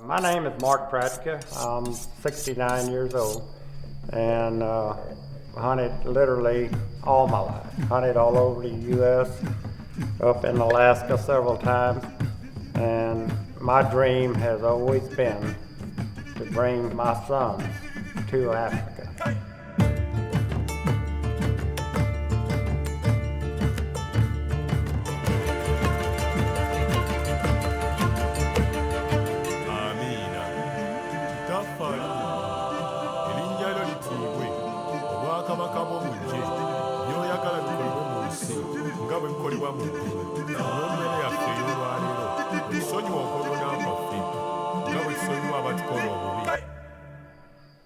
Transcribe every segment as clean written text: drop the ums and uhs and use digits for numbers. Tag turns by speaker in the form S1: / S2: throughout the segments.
S1: My name is Pratka. I'm 69 years old and hunted literally all my life. Hunted all over the U.S., up in Alaska several times, and my dream has always been to bring my sons to Africa.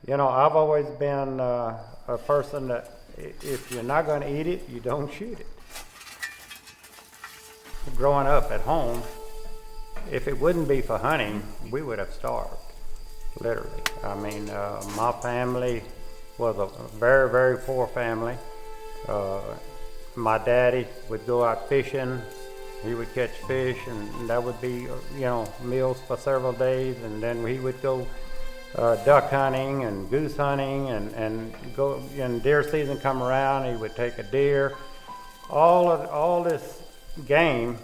S1: You know, I've always been a person that if you're not going to eat it, you don't shoot it. Growing up at home, if it wouldn't be for hunting, we would have starved, literally. I mean, my family was a very, very poor family. My daddy would go out fishing. He would catch fish, and that would be, you know, meals for several days, and then he would go duck hunting and goose hunting, and go, and deer season come around, he would take a deer. All this game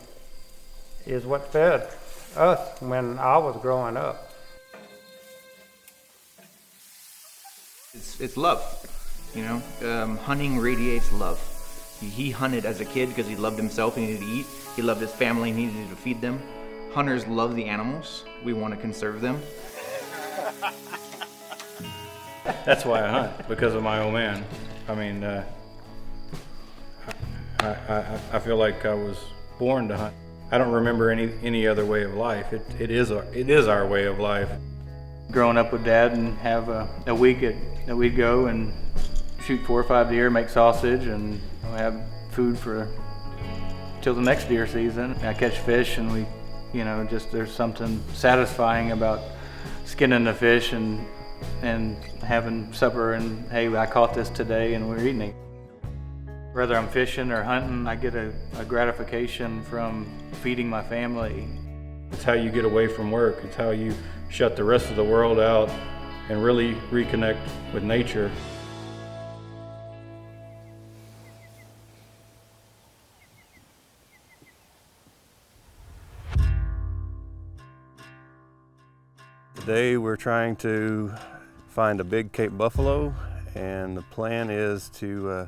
S1: is what fed us when I was growing up.
S2: It's love, you know. Hunting radiates love. He hunted as a kid because he loved himself, he needed to eat. He loved his family, he needed to feed them. Hunters love the animals. We want to conserve them.
S3: That's why I hunt, because of my old man. I mean, I feel like I was born to hunt. I don't remember any other way of life. It is our way of life.
S4: Growing up with Dad and have a week that we'd go and shoot 4 or 5 deer, make sausage, and have food for till the next deer season. I catch fish, and we, you know, just there's something satisfying about skinning the fish and having supper, and hey, I caught this today and we're eating it. Whether I'm fishing or hunting, I get a gratification from feeding my family.
S3: It's how you get away from work. It's how you shut the rest of the world out and really reconnect with nature.
S5: Today we're trying to find a big Cape buffalo, and the plan is to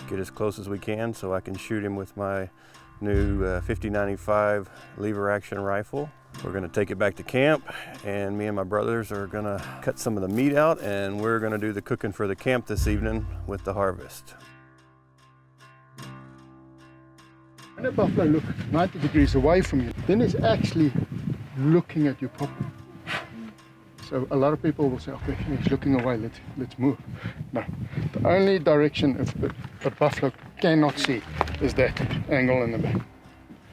S5: get as close as we can so I can shoot him with my new 5095 lever action rifle. We're going to take it back to camp, and me and my brothers are going to cut some of the meat out, and we're going to do the cooking for the camp this evening with the harvest.
S6: When a buffalo looks 90 degrees away from you, then it's actually looking at you properly. So a lot of people will say, okay, he's looking away, let's move. No, the only direction a buffalo cannot see is that angle in the back.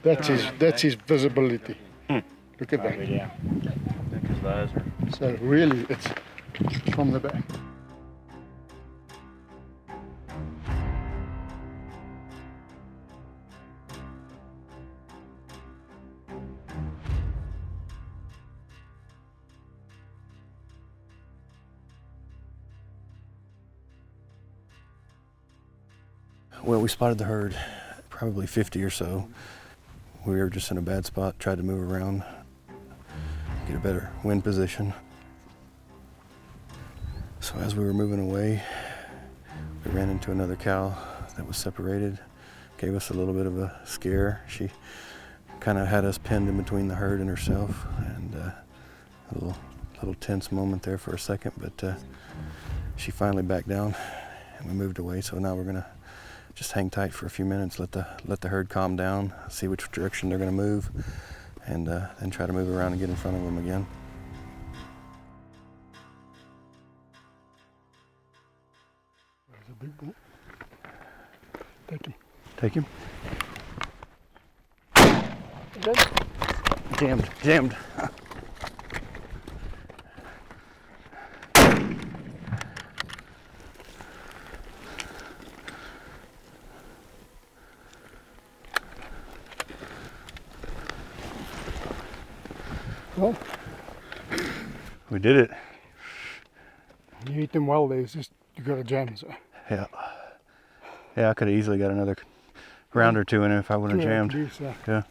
S6: That's his visibility. Look at that.
S3: Yeah. I think his eyes are...
S6: So really, it's from the back.
S5: Well, we spotted the herd, probably 50 or so. We were just in a bad spot, tried to move around, get a better wind position. So as we were moving away, we ran into another cow that was separated, gave us a little bit of a scare. She kind of had us pinned in between the herd and herself, and a little tense moment there for a second, but she finally backed down and we moved away. So now we're gonna just hang tight for a few minutes, let the herd calm down, see which direction they're going to move, and then try to move around and get in front of them again.
S6: There's a big bull. Take him.
S5: Take him. Jammed.
S6: Well,
S5: We did it.
S6: You eat them well, there's just, you got a jam. So.
S5: Yeah. Yeah, I could have easily got another round or two in it if I wouldn't have jammed.
S6: Least, yeah.
S5: Yeah.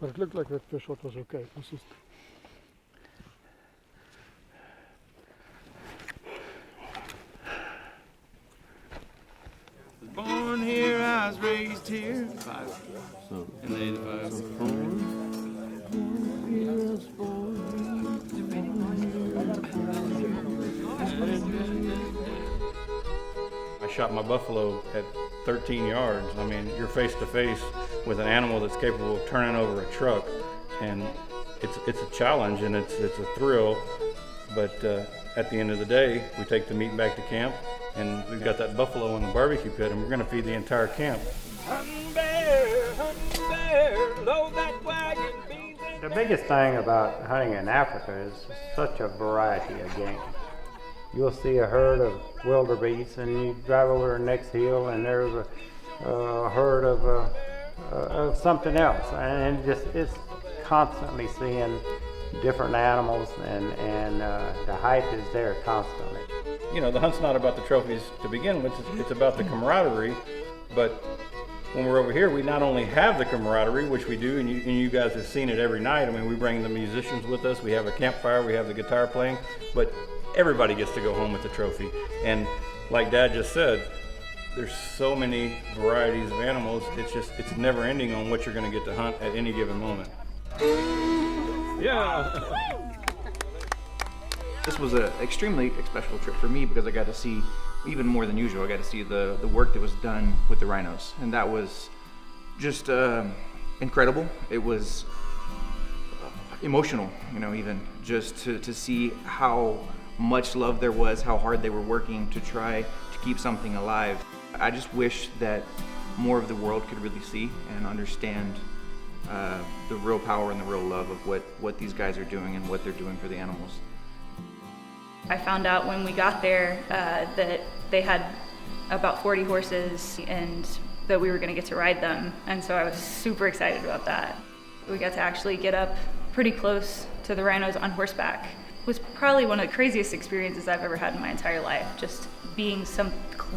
S6: But it looked like that fish shot was okay. It was just...
S7: Born here, I was raised here. And they
S3: I shot my buffalo at 13 yards. I mean, you're face to face with an animal that's capable of turning over a truck, and it's a challenge and it's a thrill. But at the end of the day, we take the meat back to camp, and we've got that buffalo in the barbecue pit, and we're going to feed the entire camp.
S1: The biggest thing about hunting in Africa is such a variety of game. You'll see a herd of wildebeest, and you drive over the next hill, and there's a herd of something else, and it's constantly seeing different animals, and the hype is there constantly.
S3: You know, the hunt's not about the trophies to begin with, it's about the camaraderie. But when we're over here, we not only have the camaraderie, which we do, and you guys have seen it every night. I mean, we bring the musicians with us, we have a campfire, we have the guitar playing, but everybody gets to go home with the trophy. And like Dad just said, there's so many varieties of animals, it's never ending on what you're gonna get to hunt at any given moment.
S2: Yeah. This was an extremely special trip for me because I got to see, even more than usual, I got to see the work that was done with the rhinos. And that was just incredible. It was emotional, you know, even just to see how much love there was, how hard they were working to try to keep something alive. I just wish that more of the world could really see and understand the real power and the real love of what these guys are doing and what they're doing for the animals.
S8: I found out when we got there that they had about 40 horses and that we were going to get to ride them, and so I was super excited about that. We got to actually get up pretty close to the rhinos on horseback. It was probably one of the craziest experiences I've ever had in my entire life, just being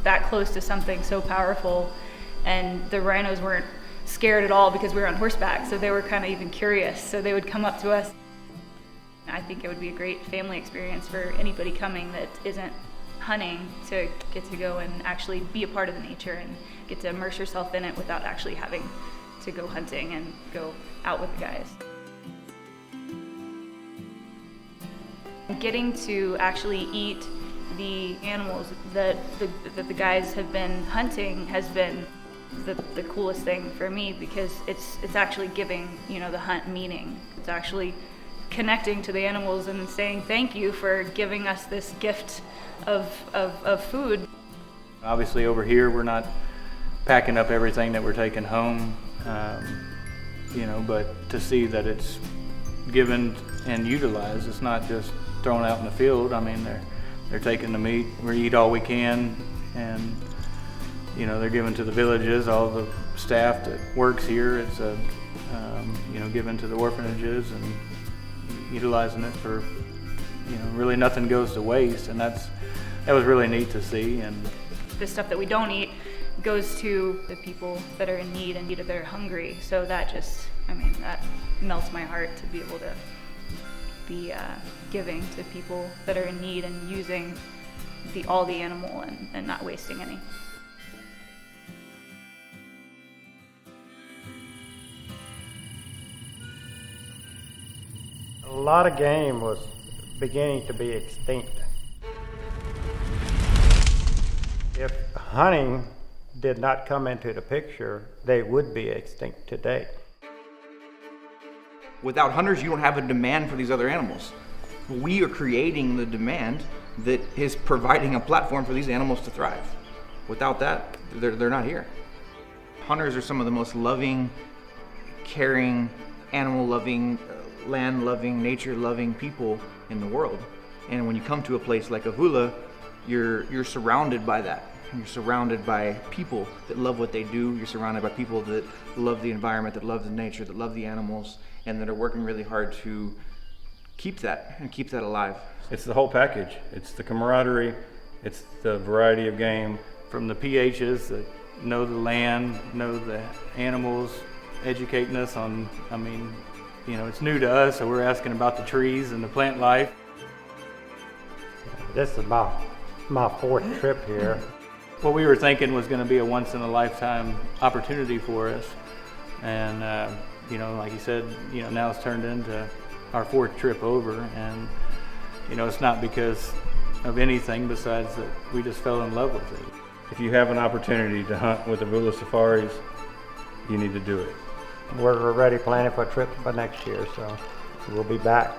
S8: that close to something so powerful, and the rhinos weren't scared at all because we were on horseback, so they were kind of even curious, so they would come up to us. I think it would be a great family experience for anybody coming that isn't hunting to get to go and actually be a part of the nature and get to immerse yourself in it without actually having to go hunting and go out with the guys. Getting to actually eat the animals that the guys have been hunting has been the coolest thing for me, because it's actually giving, you know, the hunt meaning. It's actually connecting to the animals and saying thank you for giving us this gift of food.
S4: Obviously over here we're not packing up everything that we're taking home, you know, but to see that it's given and utilized, it's not just thrown out in the field. I mean, they're taking the meat, we eat all we can, and you know, they're given to the villages, all the staff that works here. It's you know, given to the orphanages and utilizing it for, you know, really nothing goes to waste, and that was really neat to see. And
S8: the stuff that we don't eat goes to the people that are in need and that are hungry. So that just, I mean, that melts my heart to be able to be giving to people that are in need and using all the animal and not wasting any.
S1: A lot of game was beginning to be extinct. If hunting did not come into the picture, they would be extinct today.
S2: Without hunters, you don't have a demand for these other animals. We are creating the demand that is providing a platform for these animals to thrive. Without that, they're not here. Hunters are some of the most loving, caring, animal-loving, land-loving, nature-loving people in the world. And when you come to a place like Avula, you're surrounded by that. You're surrounded by people that love what they do. You're surrounded by people that love the environment, that love the nature, that love the animals, and that are working really hard to keep that and keep that alive.
S3: It's the whole package. It's the camaraderie, it's the variety of game.
S4: From the PHs that know the land, know the animals, educating us on, I mean, you know, it's new to us, so we're asking about the trees and the plant life.
S1: This is my fourth trip here.
S4: What we were thinking was going to be a once-in-a-lifetime opportunity for us, and you know, like you said, you know, now it's turned into our fourth trip over, and you know, it's not because of anything besides that we just fell in love with it.
S3: If you have an opportunity to hunt with Avula Safaris, you need to do it.
S1: We're already planning for a trip for next year, so we'll be back.